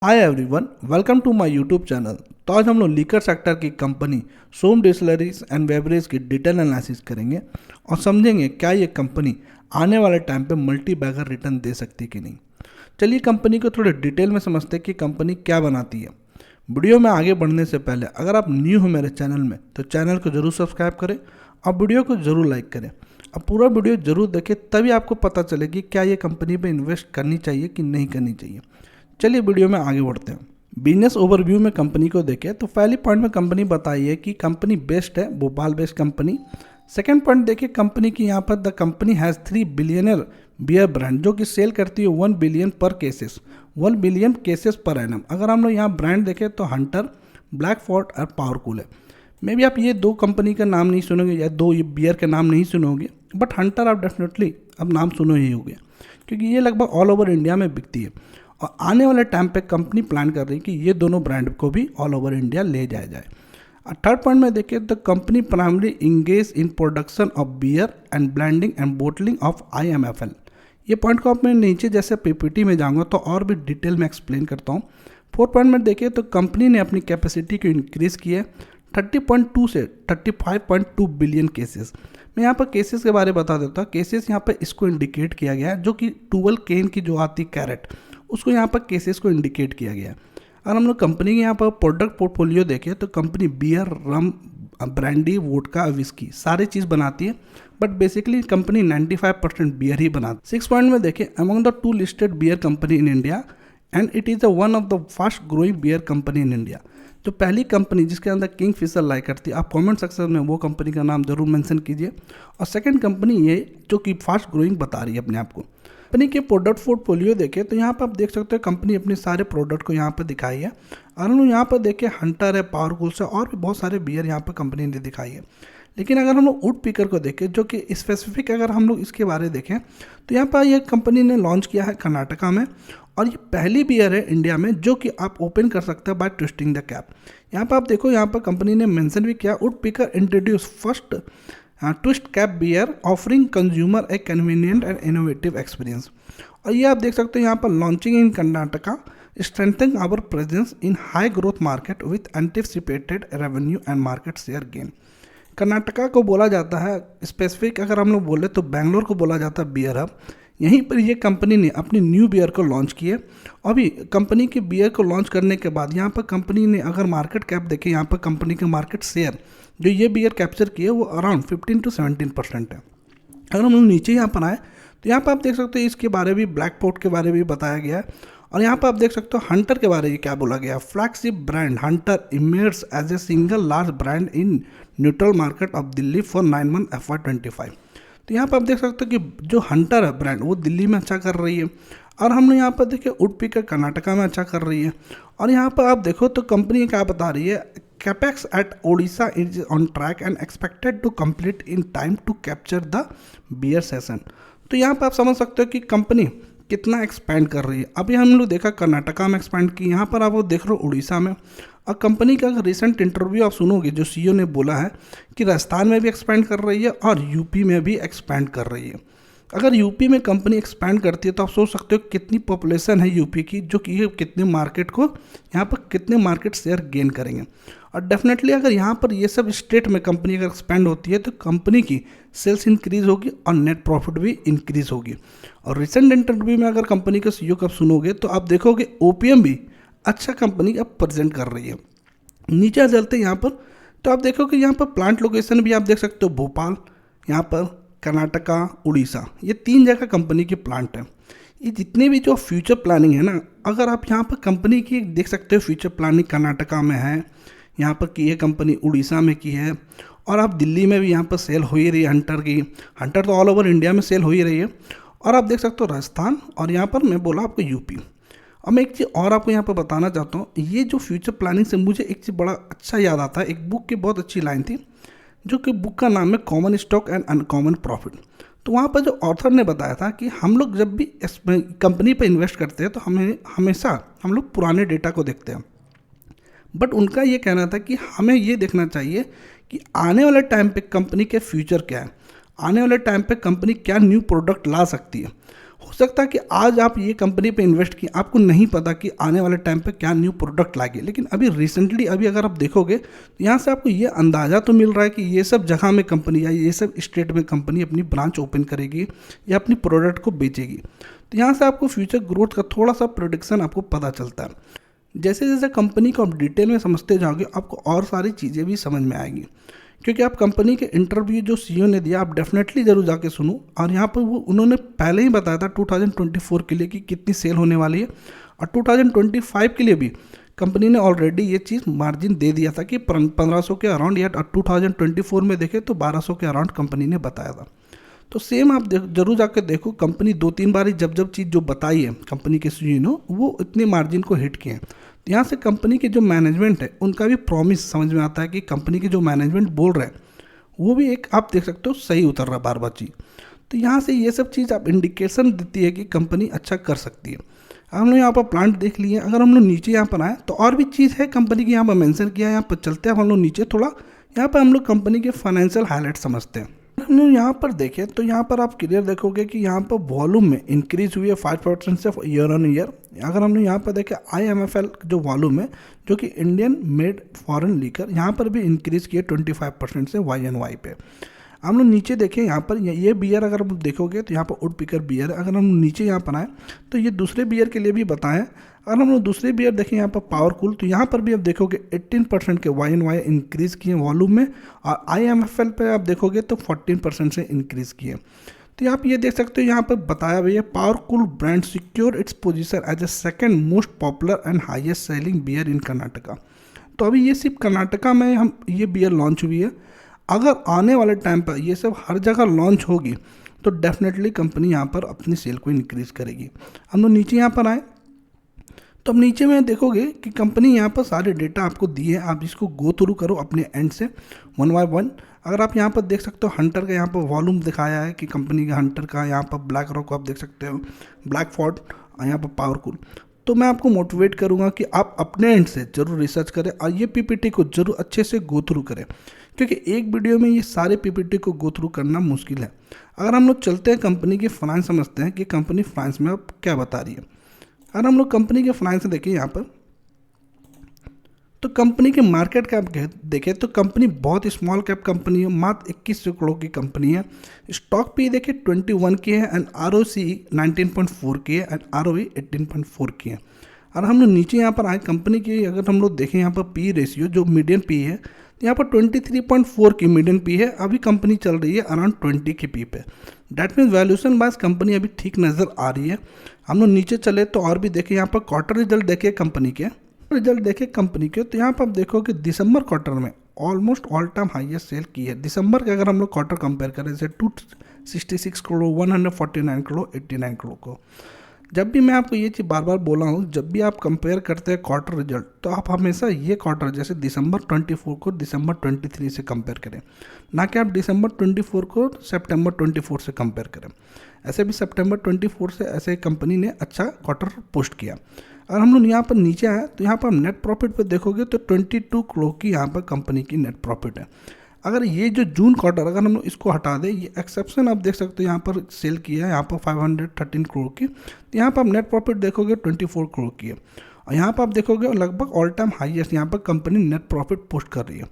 Hi everyone, welcome to my YouTube channel. तो आज हम लोग लीकर सेक्टर की company Som distilleries and beverage की डिटेल एनालिसिस करेंगे और समझेंगे क्या ये कंपनी आने वाले टाइम पे मल्टी बैगर रिटर्न दे सकती कि नहीं। चलिए कंपनी को थोड़े डिटेल में समझते हैं कि कंपनी क्या बनाती है। वीडियो में आगे बढ़ने से पहले अगर आप न्यू हो मेरे चैनल में तो चैनल को जरूर सब्सक्राइब करें और वीडियो को जरूर लाइक करें। अब पूरा वीडियो जरूर देखें, तभी आपको पता चलेगी क्या ये कंपनी पे इन्वेस्ट करनी चाहिए कि नहीं करनी चाहिए। चलिए वीडियो में आगे बढ़ते हैं। बिजनेस ओवरव्यू में कंपनी को देखें तो पहली पॉइंट में कंपनी बताई है कि कंपनी बेस्ड है, Bhopal based company. Second point देखिए कंपनी की यहाँ पर the company has 3 billionaire beer brand जो कि सेल करती है 1 billion per cases, 1 billion cases per annum. अगर हम लोग यहाँ ब्रांड देखें तो हंटर, ब्लैक फोर्ट और पावरकूल है। मे बी आप ये दो कंपनी का नाम नहीं सुनोगे या दो ये बियर के नाम नहीं सुनोगे, बट हंटर आप डेफिनेटली अब नाम सुनो ही होगे क्योंकि ये लगभग ऑल ओवर इंडिया में बिकती है। और आने वाले टाइम पे कंपनी प्लान कर रही है कि ये दोनों ब्रांड को भी ऑल ओवर इंडिया ले जाया जाए। थर्ड पॉइंट में देखिए तो company primary engage in production of beer and blending and bottling of IMFL। ये पॉइंट को मैं नीचे जैसे PPT में जाऊंगा तो और भी डिटेल में एक्सप्लेन करता हूँ। फोर्थ पॉइंट में देखिए तो कंपनी ने अपनी कैपेसिटी को इंक्रीज़ की है 30.2 से 35.2 बिलियन केसेस। मैं यहाँ पर केसेस के बारे में बता देता हूँ। केसेस यहाँ पर इसको इंडिकेट किया गया है जो कि 12 केन की जो आती कैरेट, उसको यहाँ पर केसेस को इंडिकेट किया गया है। अगर हम लोग कंपनी के यहाँ पर प्रोडक्ट पोर्टफोलियो देखें तो company beer, rum, brandy, vodka, whisky सारी चीज़ बनाती है, बट बेसिकली कंपनी 95% बियर ही बनाती है। 6 पॉइंट में देखें among the 2 listed beer company in India and it is one of the fast growing beer company in India. जो पहली कंपनी जिसके अंदर किंगफिशर लाई करती है, आप कमेंट सेक्शन में वो कंपनी का नाम जरूर मेंशन कीजिए। और सेकंड कंपनी ये जो कि फास्ट ग्रोइंग बता रही है अपने आप को। कंपनी के प्रोडक्ट पोर्टफोलियो देखें तो यहाँ पर आप देख सकते हो कंपनी अपने सारे प्रोडक्ट को यहाँ पर दिखाई है। और हम लोग यहाँ पर देखें हंटर है, पावरकूल से और भी बहुत सारे बियर यहाँ पर कंपनी ने दिखाई है। लेकिन अगर हम लोग वुड पीकर को देखें जो कि स्पेसिफिक अगर हम लोग इसके बारे में देखें तो यहाँ पर ये कंपनी ने लॉन्च किया है कर्नाटका में और ये पहली बियर है इंडिया में जो कि आप ओपन कर सकते हैं बाय ट्विस्टिंग द कैप। यहाँ पर आप देखो, यहाँ पर कंपनी ने मेंशन भी किया woodpecker introduce first twist cap beer offering consumer a convenient and innovative experience. और ये आप देख सकते हो यहाँ पर launching in Karnataka strengthening our presence in high growth market with anticipated revenue and market share gain. Karnataka को बोला जाता है, स्पेसिफिक अगर हम लोग बोले तो बेंगलोर को बोला जाता है बियर हब। यहीं पर ये कंपनी ने अपनी न्यू बियर को लॉन्च किए। अभी कंपनी के बियर को लॉन्च करने के बाद यहाँ पर कंपनी ने अगर मार्केट कैप देखें, यहाँ पर कंपनी के मार्केट शेयर जो ये बियर कैप्चर किए वो अराउंड 15 to 17% है। अगर हम लोग नीचे यहाँ पर आए तो यहाँ पर आप देख सकते हो इसके बारे में ब्लैक पोर्ट के बारे में भी बताया गया है। और यहाँ पर आप देख सकते हो हंटर के बारे में क्या बोला गया है। Flagship brand Hunter emerge as a single large brand in neutral market of Delhi for 9 month FY25। तो यहाँ पर आप देख सकते हो कि जो हंटर है ब्रांड वो दिल्ली में अच्छा कर रही है। और हमने यहाँ पर देखे वुड पीकर कर्नाटका में अच्छा कर रही है। और यहाँ पर आप देखो तो कंपनी क्या बता रही है, capex at Odisha is on track and expected to complete in time to capture the beer season. तो यहाँ पर आप समझ सकते हो कि कंपनी कितना एक्सपैंड कर रही है। अभी हम लोग देखा कर्नाटका में एक्सपैंड की, यहाँ पर आप वो देख रहे हो उड़ीसा में। और कंपनी का अगर रिसेंट इंटरव्यू आप सुनोगे जो CEO ने बोला है कि राजस्थान में भी एक्सपैंड कर रही है और यूपी में भी एक्सपैंड कर रही है। अगर यूपी में कंपनी एक्सपैंड करती है तो आप सोच सकते हो कितनी पॉपुलेशन है यूपी की, जो कि ये कितने मार्केट को यहाँ पर कितने मार्केट शेयर गेन करेंगे। और डेफिनेटली अगर यहाँ पर ये सब स्टेट में कंपनी अगर एक्सपैंड होती है तो कंपनी की सेल्स इंक्रीज होगी और नेट प्रॉफिट भी इंक्रीज होगी। और रिसेंट इंटरव्यू में अगर कंपनी का CEO का सुनोगे तो आप देखोगे OPM भी अच्छा कंपनी अब प्रेजेंट कर रही है। नीचे चलते यहाँ पर तो आप देखोगे यहाँ पर प्लांट लोकेशन भी आप देख सकते हो, भोपाल, यहाँ पर कर्नाटका, उड़ीसा, ये 3 जगह कंपनी के प्लांट हैं। ये जितने भी जो फ्यूचर प्लानिंग है ना, अगर आप यहाँ पर कंपनी की देख सकते हो फ्यूचर प्लानिंग कर्नाटका में है, यहाँ पर की है कंपनी, उड़ीसा में की है, और आप दिल्ली में भी यहाँ पर सेल हो ही रही है हंटर की। हंटर तो ऑल ओवर इंडिया में सेल हो ही रही है। और आप देख सकते हो राजस्थान, और यहाँ पर मैं बोला आपको यूपी। अब मैं एक चीज़ और आपको यहाँ पर बताना चाहता हूँ, ये जो फ्यूचर प्लानिंग से मुझे एक चीज़ बड़ा अच्छा याद आता है। एक बुक की बहुत अच्छी लाइन थी जो कि बुक का नाम है common stock and uncommon profit. तो वहाँ पर जो ऑथर ने बताया था कि हम लोग जब भी इस कंपनी पर इन्वेस्ट करते हैं तो हमें हमेशा हम लोग पुराने डेटा को देखते हैं, बट उनका ये कहना था कि हमें ये देखना चाहिए कि आने वाले टाइम पे कंपनी के फ्यूचर क्या है, आने वाले टाइम पे कंपनी क्या न्यू प्रोडक्ट ला सकती है। हो सकता है कि आज आप ये कंपनी पे इन्वेस्ट किए, आपको नहीं पता कि आने वाले टाइम पे क्या न्यू प्रोडक्ट लाएगी, लेकिन अभी रिसेंटली अभी अगर आप देखोगे तो यहाँ से आपको ये अंदाज़ा तो मिल रहा है कि ये सब जगह में कंपनी या ये सब स्टेट में कंपनी अपनी ब्रांच ओपन करेगी या अपनी प्रोडक्ट को बेचेगी। तो यहाँ से आपको फ्यूचर ग्रोथ का थोड़ा सा प्रोडिक्शन आपको पता चलता है। जैसे जैसे कंपनी को आप डिटेल में समझते जाओगे आपको और सारी चीज़ें भी समझ में आएगी, क्योंकि आप कंपनी के इंटरव्यू जो सीईओ ने दिया आप डेफिनेटली ज़रूर जाके सुनो। और यहाँ पर वो उन्होंने पहले ही बताया था 2024 के लिए कि कितनी सेल होने वाली है, और 2025 के लिए भी कंपनी ने ऑलरेडी ये चीज़ मार्जिन दे दिया था कि 1500 के अराउंड, या 2024 में देखें तो 1200 के अराउंड कंपनी ने बताया था। तो सेम आप जरूर जाकर देखो, कंपनी 2-3 बार जब चीज़ जो बताई है कंपनी के सीईओ ने वो इतने मार्जिन को हिट किए हैं। तो यहाँ से कंपनी के जो मैनेजमेंट है उनका भी प्रॉमिस समझ में आता है कि कंपनी के जो मैनेजमेंट बोल रहे हैं वो भी एक आप देख सकते हो सही उतर रहा बार बार चीज़। तो यहाँ से ये सब चीज़ आप इंडिकेशन देती है कि कंपनी अच्छा कर सकती है। हम लोग यहाँ पर प्लांट देख लिए। अगर हम लोग नीचे यहाँ पर आए तो और भी चीज़ है कंपनी की, यहाँ पर मेंशन किया है। यहाँ पर चलते हैं हम लोग नीचे थोड़ा, यहाँ पर हम लोग कंपनी के फाइनेंशियल हाईलाइट समझते हैं। हम लोग यहाँ पर देखें तो यहाँ पर आप क्लियर देखोगे कि यहाँ पर वॉल्यूम में इंक्रीज हुई है 5% से ईयर ऑन ईयर। अगर हम लोग यहाँ पर देखें IMFL जो वॉल्यूम है जो कि इंडियन मेड फॉरेन लीकर, यहाँ पर भी इंक्रीज किए 25% से YNY पे। हम लोग नीचे देखें यहाँ पर ये बियर अगर हम देखोगे तो यहाँ पर वुड पिकर बियर है। अगर हम नीचे यहाँ पर आए तो ये दूसरे बियर के लिए भी बताएं। अगर हम लोग दूसरे बियर देखें यहाँ पर पावर कूल, तो यहाँ पर भी आप देखोगे 18% के YNY इंक्रीज़ किए वॉल्यूम में, और IMFL पे आप देखोगे तो 14% से इंक्रीज़ किए। तो आप ये देख सकते हो यहाँ पर बताया भैया power cool brand secure its position as a second most popular and highest selling beer in Karnataka. तो अभी ये सिर्फ कर्नाटका में हम ये बियर लॉन्च हुई है। अगर आने वाले टाइम पर ये सब हर जगह लॉन्च होगी तो डेफिनेटली कंपनी यहाँ पर अपनी सेल को इंक्रीज़ करेगी। हम लोग नीचे यहाँ पर आए तो अब नीचे में देखोगे कि कंपनी यहाँ पर सारे डेटा आपको दिए हैं, आप इसको गो थ्रू करो अपने एंड से 1 बाय 1। अगर आप यहाँ पर देख सकते हो हंटर का यहाँ पर वॉल्यूम दिखाया है कि कंपनी का हंटर का, यहाँ पर ब्लैक रॉक आप देख सकते हो, ब्लैक फोर्ट, यहाँ पर पावर कूल। तो मैं आपको मोटिवेट करूँगा कि आप अपने एंड से ज़रूर रिसर्च करें और ये PPT को ज़रूर अच्छे से गो थ्रू करें, क्योंकि एक वीडियो में ये सारे PPT को गो थ्रू करना मुश्किल है। अगर हम लोग चलते हैं कंपनी की फाइनेंस समझते हैं कि कंपनी फाइनेंस में अब क्या बता रही है। अगर हम लोग कंपनी के फाइनेंस देखें यहाँ पर तो कंपनी के मार्केट कैप देखें तो कंपनी बहुत स्मॉल कैप कंपनी है, मात्र 2100 करोड़ की कंपनी है। स्टॉक पे देखें 21 की है एंड ROCE 19.4 की है एंड ROE 18.4 की है। और हम लोग नीचे यहाँ पर आए कंपनी की, अगर हम लोग देखें यहाँ पर PE रेशियो जो मीडियन PE है तो यहाँ पर 23.4 की मीडियन PE है। अभी कंपनी चल रही है अराउंड 20 की PE पे। That means valuation wise company अभी ठीक नज़र आ रही है। हम लोग नीचे चले तो और भी देखें, यहाँ पर क्वार्टर रिजल्ट देखे कंपनी के, तो यहाँ पर आप देखो कि दिसंबर क्वार्टर में almost all time highest sale की है। दिसंबर के अगर हम लोग क्वार्टर कंपेयर करें जैसे 266 करोड़, 149 करोड़, 89 करोड़ को। जब भी मैं आपको ये चीज़ बार बार बोला हूँ, जब भी आप कंपेयर करते हैं क्वार्टर रिजल्ट तो आप हमेशा ये क्वार्टर जैसे दिसंबर 24 को दिसंबर 23 से कंपेयर करें, ना कि आप दिसंबर 24 को सितंबर 24 से कंपेयर करें। ऐसे भी सितंबर 24 से ऐसे कंपनी ने अच्छा क्वार्टर पोस्ट किया। अगर हम लोग यहाँ पर नीचे आए तो यहाँ पर हम नेट प्रॉफिट पर देखोगे तो 22 करोड़ की यहाँ पर कंपनी की नेट प्रॉफिट है। अगर ये जो जून क्वार्टर अगर हम लोग इसको हटा दें, ये एक्सेप्शन आप देख सकते हो यहाँ पर सेल किया है यहाँ पर 513 करोड़ की, तो यहाँ पर आप नेट प्रॉफिट देखोगे 24 करोड़ की है। और यहाँ पर आप देखोगे लगभग ऑल टाइम हाईएस्ट यहाँ पर कंपनी नेट प्रॉफिट पोस्ट कर रही है।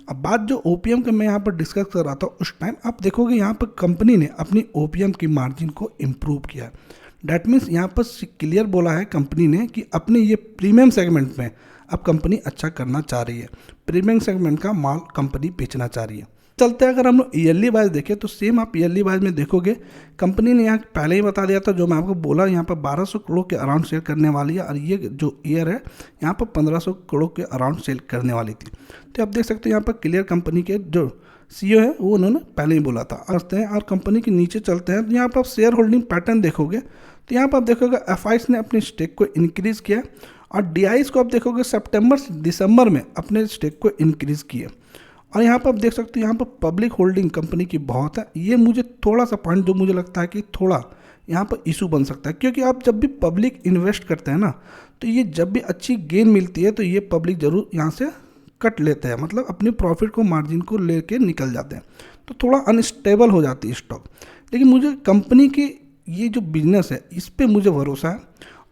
अब बात जो OPM के मैं यहाँ पर डिस्कस कर रहा था उस टाइम आप देखोगे यहाँ पर कंपनी ने अपनी OPM की मार्जिन को इम्प्रूव किया है। डैट मीन्स यहाँ पर क्लियर बोला है कंपनी ने कि अपने ये प्रीमियम सेगमेंट में अब कंपनी अच्छा करना चाह रही है, प्रीमियम सेगमेंट का माल कंपनी बेचना चाह रही है। चलते हैं अगर हम लोग ईयरली वाइज देखें तो सेम आप ईयरली वाइज में देखोगे कंपनी ने यहाँ पहले ही बता दिया था, जो मैं आपको बोला यहाँ पर 1200 करोड़ के अराउंड सेल करने वाली है, और ये जो ईयर है यहाँ पर 1500 करोड़ के अराउंड सेल करने वाली थी। तो आप देख सकते हो यहाँ पर क्लियर कंपनी के जो CEO है वो उन्होंने पहले ही बोला था। आते हैं और कंपनी के नीचे चलते हैं तो यहाँ पर आप शेयर होल्डिंग पैटर्न देखोगे तो यहाँ पर आप देखोगे FIs ने अपने स्टेक को इंक्रीज़ किया और DIs को आप देखोगे सितंबर से दिसंबर में अपने स्टेक को इंक्रीज़ किया। और यहाँ पर आप देख सकते हो यहाँ पर पब्लिक होल्डिंग कंपनी की बहुत है। ये मुझे थोड़ा सा पॉइंट जो मुझे लगता है कि थोड़ा यहाँ पर इशू बन सकता है, क्योंकि आप जब भी पब्लिक इन्वेस्ट करते हैं ना तो ये जब भी अच्छी गेन मिलती है तो ये पब्लिक ज़रूर यहाँ से कट लेते हैं, मतलब अपने प्रॉफिट को मार्जिन को लेके निकल जाते हैं, तो थोड़ा अनस्टेबल हो जाती है स्टॉक। लेकिन मुझे कंपनी की ये जो बिजनेस है इस पे मुझे भरोसा है,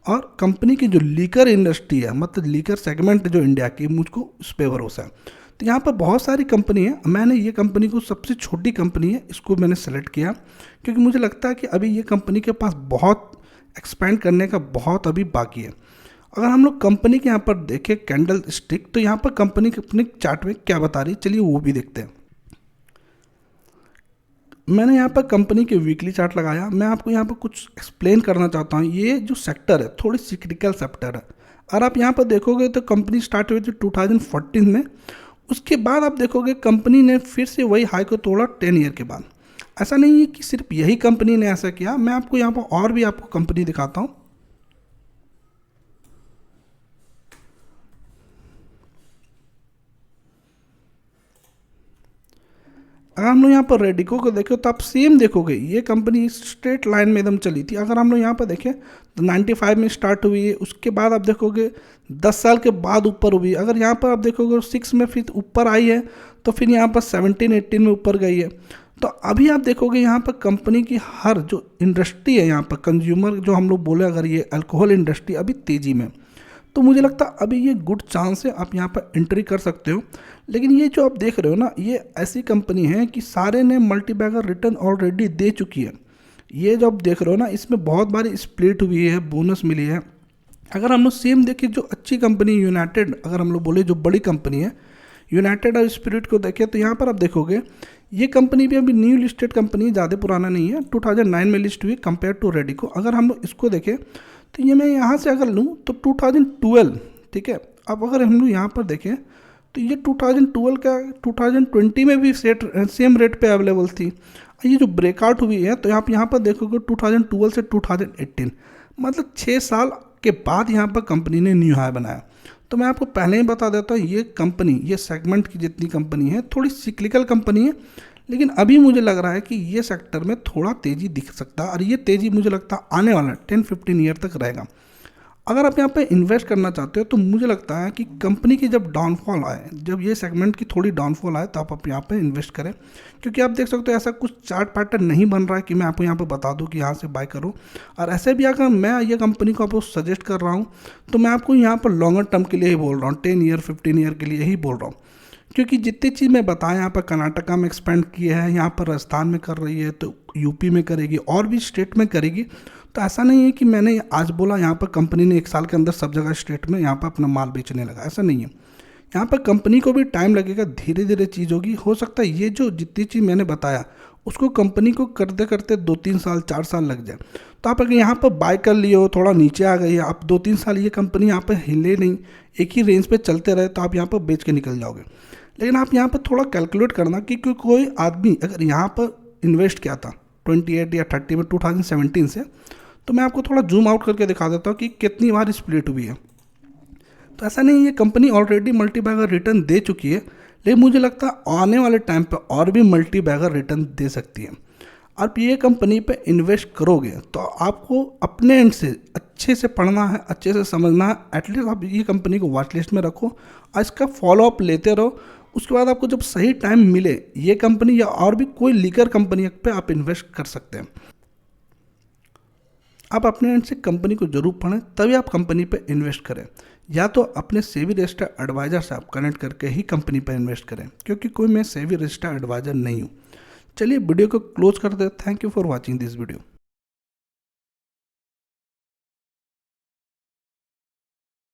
और कंपनी की जो लीकर इंडस्ट्री है, मतलब लीकर सेगमेंट जो इंडिया की, मुझको उस पर भरोसा है। तो यहाँ पर बहुत सारी कंपनी है, मैंने ये कंपनी को सबसे छोटी कंपनी है इसको मैंने सेलेक्ट किया, क्योंकि मुझे लगता है कि अभी ये कंपनी के पास बहुत एक्सपेंड करने का बहुत अभी बाकी है। अगर हम लोग कंपनी के यहाँ पर देखें कैंडल स्टिक, तो यहाँ पर कंपनी अपने चार्ट में क्या बता रही है, चलिए वो भी देखते हैं। मैंने यहाँ पर कंपनी के वीकली चार्ट लगाया। मैं आपको यहाँ पर कुछ एक्सप्लेन करना चाहता हूँ। ये जो सेक्टर है थोड़ी सिक्रिकल सेक्टर है। और आप यहाँ पर देखोगे तो कंपनी स्टार्ट हुई थी 2014 में, उसके बाद आप देखोगे कंपनी ने फिर से वही हाई को तोड़ा 10 ईयर के बाद। ऐसा नहीं है कि सिर्फ यही कंपनी ने ऐसा किया, मैं आपको यहाँ पर और भी आपको कंपनी दिखाता हूँ। अगर हम लोग यहाँ पर रेडिको को देखें तो आप सेम देखोगे, ये कंपनी स्ट्रेट लाइन में एकदम चली थी। अगर हम लोग यहाँ पर देखें तो 95 में स्टार्ट हुई है, उसके बाद आप देखोगे 10 साल के बाद ऊपर हुई। अगर यहाँ पर आप देखोगे 6 में फिर ऊपर आई है, तो फिर यहाँ पर 17-18 में ऊपर गई है। तो अभी आप देखोगे यहाँ पर कंपनी की हर जो इंडस्ट्री है, यहाँ पर कंज्यूमर जो हम लोग बोले, अगर ये अल्कोहल इंडस्ट्री अभी तेज़ी में, तो मुझे लगता है अभी ये गुड चांस है, आप यहाँ पर एंट्री कर सकते हो। लेकिन ये जो आप देख रहे हो ना, ये ऐसी कंपनी है कि सारे ने मल्टीबैगर रिटर्न ऑलरेडी दे चुकी है। ये जो आप देख रहे हो ना, इसमें बहुत बारी स्प्लिट हुई है, बोनस मिली है। अगर हम लोग सेम देखें जो अच्छी कंपनी यूनाइटेड, अगर हम लोग बोले जो बड़ी कंपनी है यूनाइटेड और स्पिरिट को देखें, तो यहाँ पर आप देखोगे ये कंपनी भी अभी न्यू लिस्टेड कंपनी है, ज़्यादा पुराना नहीं है, 2009 में लिस्ट हुई कंपेयर टू रेडिको। अगर हम लोग इसको देखें तो ये मैं यहाँ से अगर लूँ तो 2012, ठीक है। अब अगर हम लोग यहाँ पर देखें तो ये 2012 का 2020 में भी सेम रेट पे अवेलेबल थी। ये जो ब्रेकआउट हुई है तो आप यहाँ पर देखोगे 2012 से 2018, मतलब 6 साल के बाद यहाँ पर कंपनी ने न्यू हाई बनाया। तो मैं आपको पहले ही बता देता हूँ, ये कंपनी, ये सेगमेंट की जितनी कंपनी है थोड़ी सिक्लिकल कंपनी है, लेकिन अभी मुझे लग रहा है कि ये सेक्टर में थोड़ा तेज़ी दिख सकता है, और ये तेज़ी मुझे लगता है आने वाला 10-15 ईयर तक रहेगा। अगर आप यहाँ पे इन्वेस्ट करना चाहते हो तो मुझे लगता है कि कंपनी की जब डाउनफॉल आए, जब ये सेगमेंट की थोड़ी डाउनफॉल आए, तो आप यहाँ पे इन्वेस्ट करें। क्योंकि आप देख सकते हो ऐसा कुछ चार्ट पैटर्न नहीं बन रहा है कि मैं आपको यहाँ पे बता दूँ कि यहाँ से बाय करो। और ऐसे भी अगर मैं ये कंपनी को आपको सजेस्ट कर रहा हूँ तो मैं आपको यहाँ पर लॉन्गर टर्म के लिए ही बोल रहा हूँ, 10 ईयर 15 ईयर के लिए ही बोल रहा हूँ। क्योंकि जितनी चीज़ मैं बताया, यहाँ पर कर्नाटका में एक्सपेंड किया है, यहाँ पर राजस्थान में कर रही है, तो यूपी में करेगी और भी स्टेट में करेगी। तो ऐसा नहीं है कि मैंने आज बोला यहाँ पर कंपनी ने 1 साल के अंदर सब जगह स्टेट में यहाँ पर अपना माल बेचने लगा, ऐसा नहीं है। यहाँ पर कंपनी को भी टाइम लगेगा, धीरे धीरे चीज़ होगी। हो सकता है ये जो जितनी चीज़ मैंने बताया उसको कंपनी को करते करते 2-3 साल 4 साल लग जाए। तो आप अगर यहाँ पर बाय कर लिए हो, थोड़ा नीचे आ गई है, आप 2-3 साल ये कंपनी यहाँ पर हिले नहीं, एक ही रेंज पे चलते रहे, तो आप यहाँ पर बेच के निकल जाओगे। लेकिन आप यहाँ पर थोड़ा कैलकुलेट करना कि कोई आदमी अगर यहाँ पर इन्वेस्ट किया था 28 या 30 में 2017 से, तो मैं आपको थोड़ा जूम आउट करके दिखा देता हूँ कि कितनी बार स्प्लिट हुई है। तो ऐसा नहीं, ये कंपनी ऑलरेडी मल्टीबैगर रिटर्न दे चुकी है, लेकिन मुझे लगता है आने वाले टाइम पे और भी मल्टीबैगर रिटर्न दे सकती है। आप ये कंपनी पे इन्वेस्ट करोगे तो आपको अपने एंड से अच्छे से पढ़ना है, अच्छे से समझना है। एटलीस्ट आप ये कंपनी को वॉच लिस्ट में रखो और इसका फॉलोअप लेते रहो। उसके बाद आपको जब सही टाइम मिले, ये कंपनी या और भी कोई लीकर कंपनी पे आप इन्वेस्ट कर सकते हैं। आप अपने एंड से कंपनी को जरूर पढ़ें, तभी आप कंपनी पे इन्वेस्ट करें। या तो अपने सेबी रजिस्टर्ड एडवाइजर से आप कनेक्ट करके ही कंपनी पर इन्वेस्ट करें, क्योंकि कोई मैं सेबी रजिस्टर्ड एडवाइजर नहीं हूँ। चलिए वीडियो को क्लोज करते हैं। Thank you for watching this video.